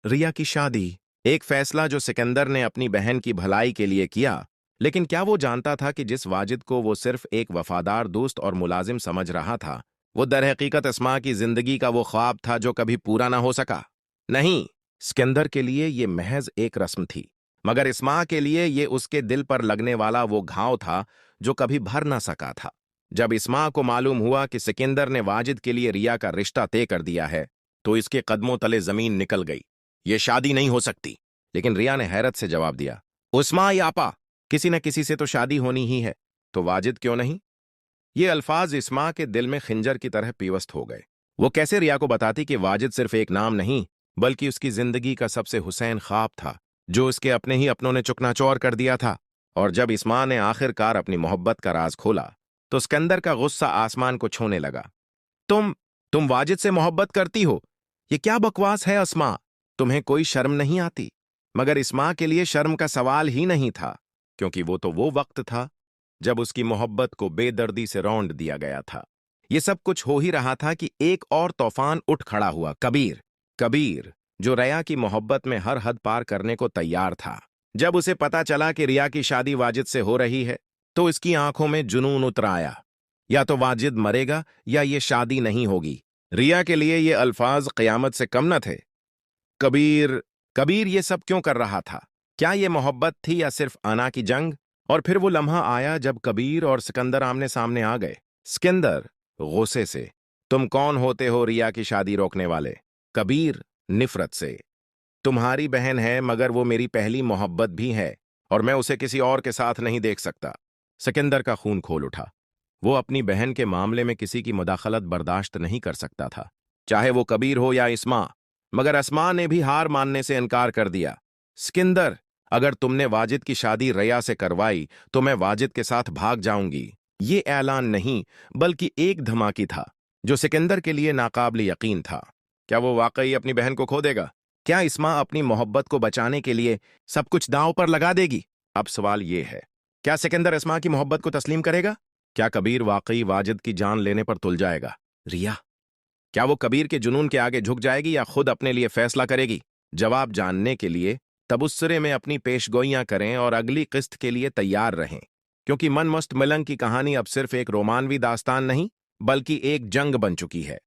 रिया की शादी, एक फैसला जो सिकंदर ने अपनी बहन की भलाई के लिए किया, लेकिन क्या वो जानता था कि जिस वाजिद को वो सिर्फ एक वफादार दोस्त और मुलाजिम समझ रहा था, वो दरहकीकत अस्मा की जिंदगी का वो ख्वाब था जो कभी पूरा ना हो सका। नहीं, सिकंदर के लिए ये महज एक रस्म थी, मगर इस्मा के लिए ये उसके दिल पर लगने वाला वो घाव था जो कभी भर ना सका था। जब इस्मा को मालूम हुआ कि सिकंदर ने वाजिद के लिए रिया का रिश्ता तय कर दिया है, तो इसके कदमों तले जमीन निकल गई। ये शादी नहीं हो सकती। लेकिन रिया ने हैरत से जवाब दिया, उस्मा या आपा, किसी न किसी से तो शादी होनी ही है, तो वाजिद क्यों नहीं? ये अल्फाज इस्मा के दिल में खिंजर की तरह पीवस्त हो गए। वो कैसे रिया को बताती कि वाजिद सिर्फ एक नाम नहीं, बल्कि उसकी जिंदगी का सबसे हुसैन ख्वाब था, जो उसके अपने ही अपनों ने चुकनाचौर कर दिया था। और जब इस्मा ने आखिरकार अपनी मोहब्बत का राज खोला, तो सिकंदर का गुस्सा आसमान को छूने लगा। तुम वाजिद से मोहब्बत करती हो? ये क्या बकवास है अस्मा? तुम्हें कोई शर्म नहीं आती? मगर इस्मा के लिए शर्म का सवाल ही नहीं था, क्योंकि वो तो वो वक्त था जब उसकी मोहब्बत को बेदर्दी से रौंद दिया गया था। ये सब कुछ हो ही रहा था कि एक और तूफान उठ खड़ा हुआ, कबीर। कबीर, जो रिया की मोहब्बत में हर हद पार करने को तैयार था। जब उसे पता चला कि रिया की शादी वाजिद से हो रही है, तो इसकी आंखों में जुनून उतर आया। या तो वाजिद मरेगा या ये शादी नहीं होगी। रिया के लिए ये अल्फाज क़यामत से कम न थे। कबीर, कबीर ये सब क्यों कर रहा था? क्या ये मोहब्बत थी या सिर्फ आना की जंग? और फिर वो लम्हा आया जब कबीर और सिकंदर आमने सामने आ गए। सिकंदर गुस्से से, तुम कौन होते हो रिया की शादी रोकने वाले? कबीर निफरत से, तुम्हारी बहन है मगर वो मेरी पहली मोहब्बत भी है, और मैं उसे किसी और के साथ नहीं देख सकता। सिकंदर का खून खोल उठा। वो अपनी बहन के मामले में किसी की मुदाखलत बर्दाश्त नहीं कर सकता था, चाहे वो कबीर हो या इस्मा। मगर अस्मा ने भी हार मानने से इनकार कर दिया। सिकंदर, अगर तुमने वाजिद की शादी रिया से करवाई, तो मैं वाजिद के साथ भाग जाऊंगी। ये ऐलान नहीं, बल्कि एक धमाकी था, जो सिकंदर के लिए नाकाबिल यकीन था। क्या वो वाकई अपनी बहन को खो देगा? क्या इस्मा अपनी मोहब्बत को बचाने के लिए सब कुछ दांव पर लगा देगी? अब सवाल ये है, क्या सिकंदर इस्मा की मोहब्बत को तस्लीम करेगा? क्या कबीर वाकई वाजिद की जान लेने पर तुल जाएगा? रिया, क्या वो कबीर के जुनून के आगे झुक जाएगी या खुद अपने लिए फैसला करेगी? जवाब जानने के लिए तबुस्सरे में अपनी पेशगोइयां करें और अगली किस्त के लिए तैयार रहें, क्योंकि मन मस्त मिलन की कहानी अब सिर्फ एक रोमानवी दास्तान नहीं, बल्कि एक जंग बन चुकी है।